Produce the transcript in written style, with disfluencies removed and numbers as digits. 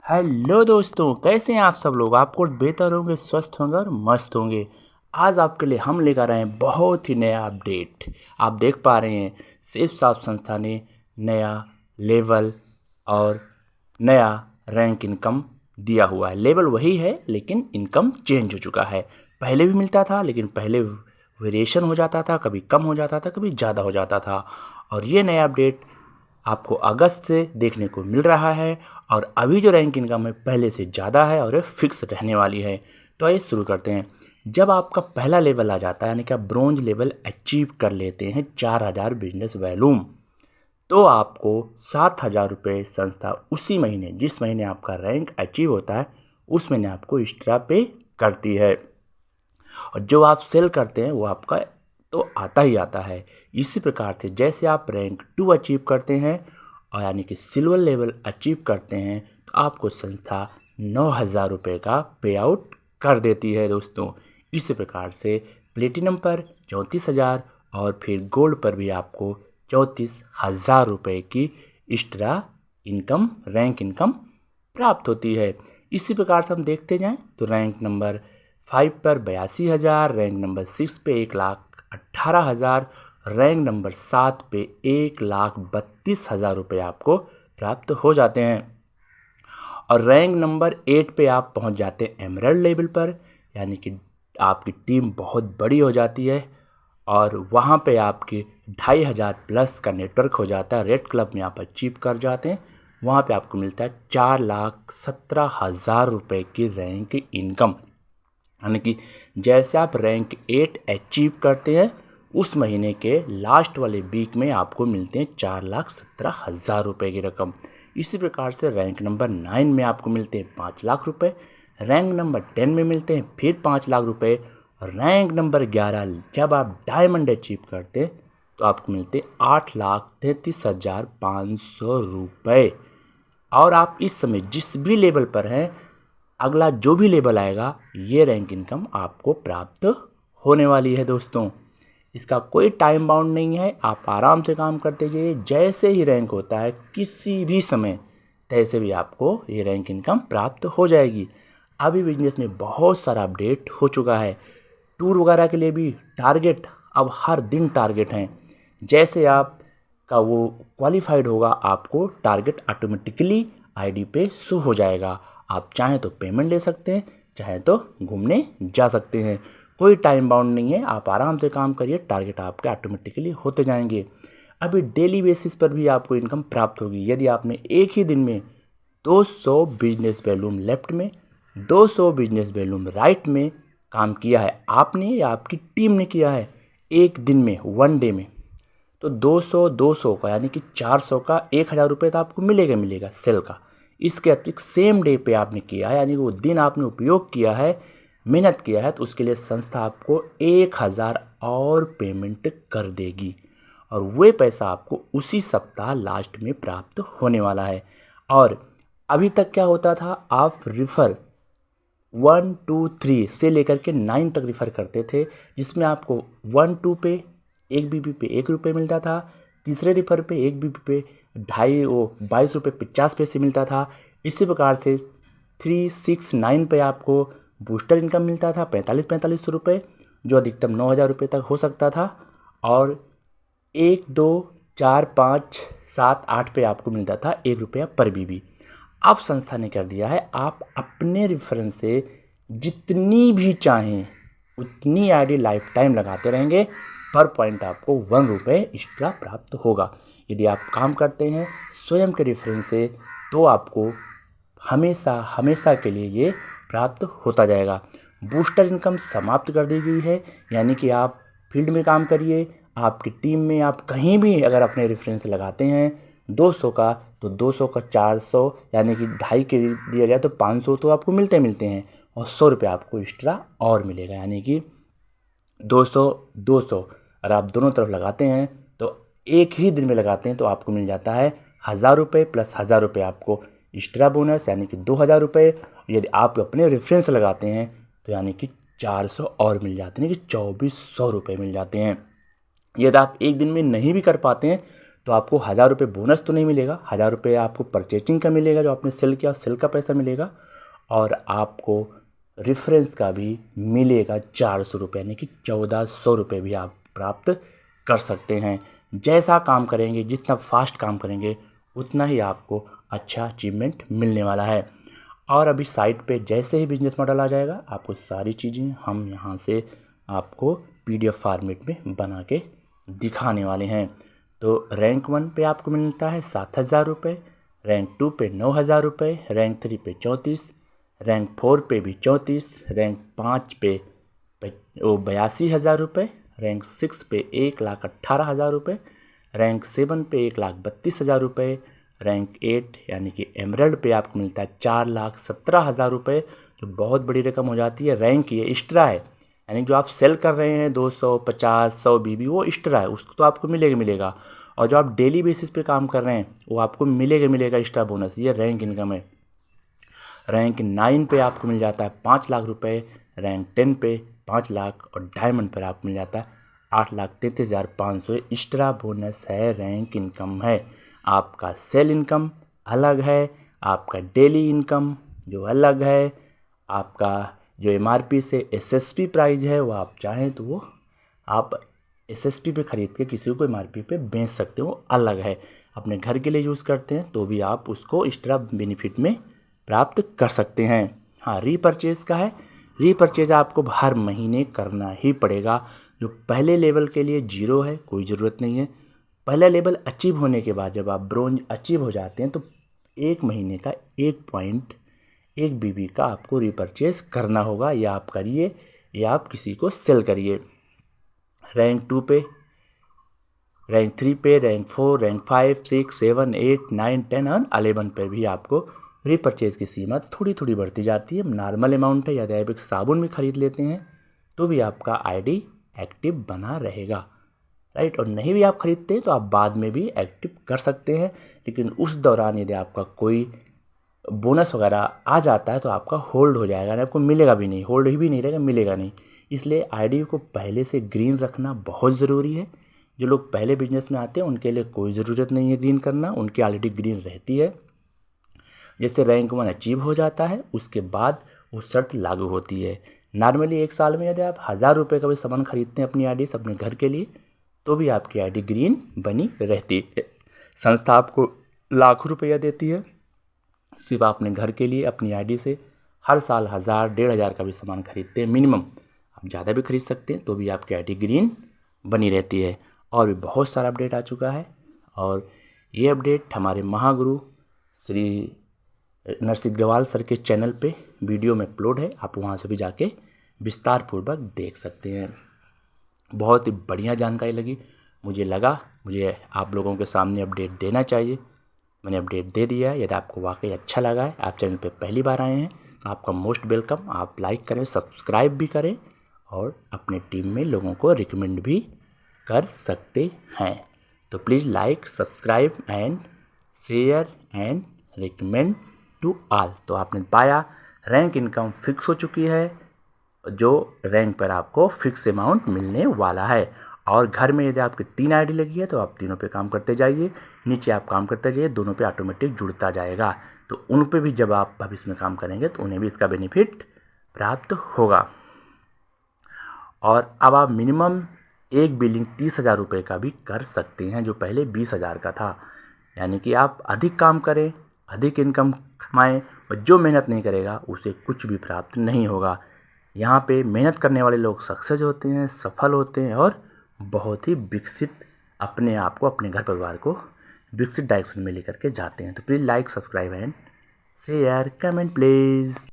Hello दोस्तों, कैसे हैं आप सब लोग। आपको बेहतर होंगे, स्वस्थ होंगे और मस्त होंगे। आज आपके लिए हम लेकर आए हैं बहुत ही नया अपडेट। आप देख पा रहे हैं सेफ साफ संस्था ने नया लेवल और नया रैंक इनकम दिया हुआ है। लेवल वही है लेकिन इनकम चेंज हो चुका है। पहले भी मिलता था लेकिन पहले वेरिएशन हो जाता था, कभी कम हो जाता था, कभी ज़्यादा हो जाता था। और ये नया अपडेट आपको अगस्त से देखने को मिल रहा है। और अभी जो रैंक इनकम है पहले से ज़्यादा है और ये फिक्स रहने वाली है। तो आइए शुरू करते हैं। जब आपका पहला लेवल आ जाता है यानी कि आप ब्रोंज लेवल अचीव कर लेते हैं 4000 बिजनेस वैल्यूम, तो आपको 7000 रुपये संस्था उसी महीने, जिस महीने आपका रैंक अचीव होता है उस महीने आपको एक्स्ट्रा पे करती है। और जो आप सेल करते हैं वो आपका तो आता ही आता है। इसी प्रकार से जैसे आप रैंक 2 अचीव करते हैं और यानी कि सिल्वर लेवल अचीव करते हैं तो आपको संस्था 9000 रुपये का पे आउट कर देती है दोस्तों। इसी प्रकार से प्लेटिनम पर 34,000 और फिर गोल्ड पर भी आपको 34,000 रुपये की एक्स्ट्रा इनकम, रैंक इनकम प्राप्त होती है। इसी प्रकार से हम देखते जाएं तो रैंक नंबर 5 पर 82,000, रैंक नंबर 6 पे 1,18,000, रैंक नंबर 7 पे 1,32,000 रुपये आपको प्राप्त हो जाते हैं। और रैंक नंबर 8 पे आप पहुंच जाते हैं एमरल्ड लेवल पर, यानी कि आपकी टीम बहुत बड़ी हो जाती है और वहाँ पे आपकी 2,500 प्लस का नेटवर्क हो जाता है। रेड क्लब में आप अचीव कर जाते हैं, वहाँ पे आपको मिलता है 4,17,000 रुपये की रैंक इनकम। यानी कि जैसे आप रैंक 8 अचीव करते हैं उस महीने के लास्ट वाले वीक में आपको मिलते हैं 4,17,000 रुपये की रकम। इसी प्रकार से रैंक नंबर 9 में आपको मिलते हैं 5 लाख रुपये, रैंक नंबर 10 में मिलते हैं फिर 5 लाख रुपये, और रैंक नंबर 11 जब आप डायमंड अचीव करते हैं तो आपको मिलते 8,33,500 रुपये। और आप इस समय जिस भी लेवल पर हैं, अगला जो भी लेवल आएगा ये रैंक इनकम आपको प्राप्त होने वाली है दोस्तों। इसका कोई टाइम बाउंड नहीं है, आप आराम से काम करते जाइए। जैसे ही रैंक होता है किसी भी समय तैसे भी आपको ये रैंक इनकम प्राप्त हो जाएगी। अभी बिजनेस में बहुत सारा अपडेट हो चुका है। टूर वगैरह के लिए भी टारगेट अब हर दिन टारगेट हैं। जैसे आप का वो क्वालिफाइड होगा आपको टारगेट ऑटोमेटिकली आईडी पे शो हो जाएगा। आप चाहें तो पेमेंट ले सकते हैं, चाहें तो घूमने जा सकते हैं। कोई टाइम बाउंड नहीं है, आप आराम से काम करिए, टारगेट आपके ऑटोमेटिकली होते जाएंगे। अभी डेली बेसिस पर भी आपको इनकम प्राप्त होगी। यदि आपने एक ही दिन में 200 बिजनेस वैल्यूम लेफ्ट में, 200 बिजनेस वैल्यूम राइट में काम किया है आपने या आपकी टीम ने किया है एक दिन में, वन डे में, तो 200 का यानी कि 400 का 1,000 रुपये तो आपको मिलेगा सेल का। इसके अतिरिक्त सेम डे पे आपने किया है यानी कि वो दिन आपने उपयोग किया है, मेहनत किया है, तो उसके लिए संस्था आपको 1,000 और पेमेंट कर देगी और वह पैसा आपको उसी सप्ताह लास्ट में प्राप्त होने वाला है। और अभी तक क्या होता था, आप रिफ़र 1 2 3 से लेकर के 9 तक रिफ़र करते थे, जिसमें आपको 1 2 पे 1 बीबी पे 1 रुपये मिलता था, तीसरे रिफ़र पे 1 बीबी पे 22 रुपये 50 पैसे मिलता था। इसी प्रकार से 3 6 9 पे आपको बूस्टर इनकम मिलता था 45 रुपये, जो अधिकतम 9,000 रुपये तक हो सकता था। और 1 2 4 5 7 8 पे आपको मिलता था 1 रुपया पर बीबी। अब संस्था ने कर दिया है, आप अपने रेफरेंस से जितनी भी चाहें उतनी आईडी लाइफ टाइम लगाते रहेंगे, पर पॉइंट आपको 1 रुपये एक्स्ट्रा प्राप्त होगा। यदि आप काम करते हैं स्वयं के रेफरेंस से तो आपको हमेशा हमेशा के लिए ये प्राप्त होता जाएगा। बूस्टर इनकम समाप्त कर दी गई है, यानी कि आप फील्ड में काम करिए, आपकी टीम में आप कहीं भी अगर अपने रेफरेंस लगाते हैं 200 का, तो 200 का 400 यानी कि 2.5 के दिया जाए तो 500 तो आपको मिलते हैं और 100 रुपये आपको एक्स्ट्रा और मिलेगा। यानी कि 200 200 और आप दोनों तरफ लगाते हैं तो एक ही दिन में लगाते हैं तो आपको मिल जाता है 1,000 रुपये प्लस 1,000 रुपये आपको एक्स्ट्रा बोनस, यानी कि 2,000 रुपये। यदि आप अपने रेफरेंस लगाते हैं तो यानी कि 400 और मिल जाते हैं, कि 2,400 रुपये मिल जाते हैं। यदि आप एक दिन में नहीं भी कर पाते हैं तो आपको 1000 रुपये बोनस तो नहीं मिलेगा, 1000 रुपये आपको परचेजिंग का मिलेगा जो आपने सेल किया, सेल का पैसा मिलेगा, और आपको रेफरेंस का भी मिलेगा 400 रुपये, यानी कि 1400 रुपये भी आप प्राप्त कर सकते हैं। जैसा काम करेंगे, जितना फास्ट काम करेंगे, उतना ही आपको अच्छा अचीवमेंट मिलने वाला है। और अभी साइट पे जैसे ही बिजनेस मॉडल आ जाएगा, आपको सारी चीज़ें हम यहाँ से आपको PDF फॉर्मेट में बना के दिखाने वाले हैं। तो रैंक 1 पे आपको मिलता है 7000 रुपये, रैंक 2 पे 9000 रुपये, रैंक 3 पे 34, रैंक 4 पे भी 34, रैंक 5 पे 82,000 रुपये, रैंक 6 पे 1,18,000 रुपये, रैंक 7 पे 1,32,000 रुपये, रैंक 8 यानी कि एमरल्ड पे आपको मिलता है 4,17,000 रुपये, जो बहुत बड़ी रकम हो जाती है। रैंक ये एक्स्ट्रा है, यानी जो आप सेल कर रहे हैं 200, 50, 100 BB, वो एक्स्ट्रा है, उसको तो आपको मिलेगा। और जो आप डेली बेसिस पे काम कर रहे हैं वो आपको मिलेगा एक्स्ट्रा बोनस। ये रैंक इनकम है। रैंक 9 पे आपको मिल जाता है 5 लाख रुपये, रैंक 10 पे 5 लाख, और डायमंड पर आपको मिल जाता है 8,33,500। एक्स्ट्रा बोनस है, रैंक इनकम है। आपका सेल इनकम अलग है, आपका डेली इनकम जो अलग है, आपका जो MRP से SSP प्राइस है वो आप चाहें तो वो आप SSP पे ख़रीद के किसी को MRP पे बेच सकते हो, अलग है। अपने घर के लिए यूज़ करते हैं तो भी आप उसको एक्स्ट्रा बेनिफिट में प्राप्त कर सकते हैं। हाँ, रीपरचेज का है। रीपरचेज आपको हर महीने करना ही पड़ेगा। जो पहले लेवल के लिए 0 है, कोई ज़रूरत नहीं है। पहला लेवल अचीव होने के बाद जब आप ब्रोंज अचीव हो जाते हैं तो 1 महीने का 1.1 BB का आपको रीपरचेज करना होगा, या आप करिए या आप किसी को सेल करिए। रैंक 2 पे, रैंक 3 पे, रैंक 4, रैंक 5, 6, 7, 8, 9, 10 और 11 पर भी आपको रीपरचेज की सीमा थोड़ी बढ़ती जाती है। नॉर्मल अमाउंट है, यदि आप एक साबुन भी खरीद लेते हैं तो भी आपका ID एक्टिव बना रहेगा, राइट। और नहीं भी आप खरीदते हैं तो आप बाद में भी एक्टिव कर सकते हैं, लेकिन उस दौरान यदि आपका कोई बोनस वगैरह आ जाता है तो आपका होल्ड हो जाएगा, आपको मिलेगा भी नहीं, होल्ड ही भी नहीं रहेगा, मिलेगा नहीं। इसलिए ID को पहले से ग्रीन रखना बहुत ज़रूरी है। जो लोग पहले बिजनेस में आते हैं उनके लिए कोई ज़रूरत नहीं है ग्रीन करना, उनकी ऑलरेडी ग्रीन रहती है। जैसे रैंक 1 अचीव हो जाता है उसके बाद वो शर्त लागू होती है। नॉर्मली 1 साल में यदि आप 1000 रुपये का भी सामान खरीदते हैं अपनी ID से अपने घर के लिए तो भी आपकी ID ग्रीन बनी रहती है। संस्था आपको लाखों रुपया देती है, सिर्फ अपने घर के लिए अपनी ID से हर साल 1000, 1500 का भी सामान खरीदते हैं मिनिमम। आप ज़्यादा भी खरीद सकते हैं तो भी आपकी ID ग्रीन बनी रहती है। और भी बहुत सारा अपडेट आ चुका है, और ये अपडेट हमारे महागुरु श्री नरसिंह ग्रवाल सर के चैनल पे वीडियो में अपलोड है, आप वहाँ से भी जाके विस्तार पूर्वक देख सकते हैं। बहुत ही बढ़िया जानकारी लगी, मुझे आप लोगों के सामने अपडेट देना चाहिए। मैंने अपडेट दे दिया है। यदि आपको वाकई अच्छा लगा है, आप चैनल पे पहली बार आए हैं तो आपका मोस्ट वेलकम। आप लाइक करें, सब्सक्राइब भी करें और अपने टीम में लोगों को रिकमेंड भी कर सकते हैं। तो please like, subscribe and share and recommend to all. तो आपने पाया रैंक इनकम फिक्स हो चुकी है, जो रैंक पर आपको फिक्स अमाउंट मिलने वाला है। और घर में यदि आपकी 3 ID लगी है तो आप तीनों पे काम करते जाइए, नीचे आप काम करते जाइए, दोनों पे ऑटोमेटिक जुड़ता जाएगा। तो उन पे भी जब आप भविष्य में काम करेंगे तो उन्हें भी इसका बेनिफिट प्राप्त होगा। और अब आप मिनिमम एक बिलिंग 30,000 रुपये का भी कर सकते हैं, जो पहले 20,000 का था। यानी कि आप अधिक काम करें, अधिक इनकम कमाएं, और जो मेहनत नहीं करेगा उसे कुछ भी प्राप्त नहीं होगा। यहाँ पे मेहनत करने वाले लोग सक्सेस होते हैं, सफल होते हैं और बहुत ही विकसित अपने आप को, अपने घर परिवार को विकसित डायरेक्शन में लेकर के जाते हैं। तो please like, subscribe and share, comment please.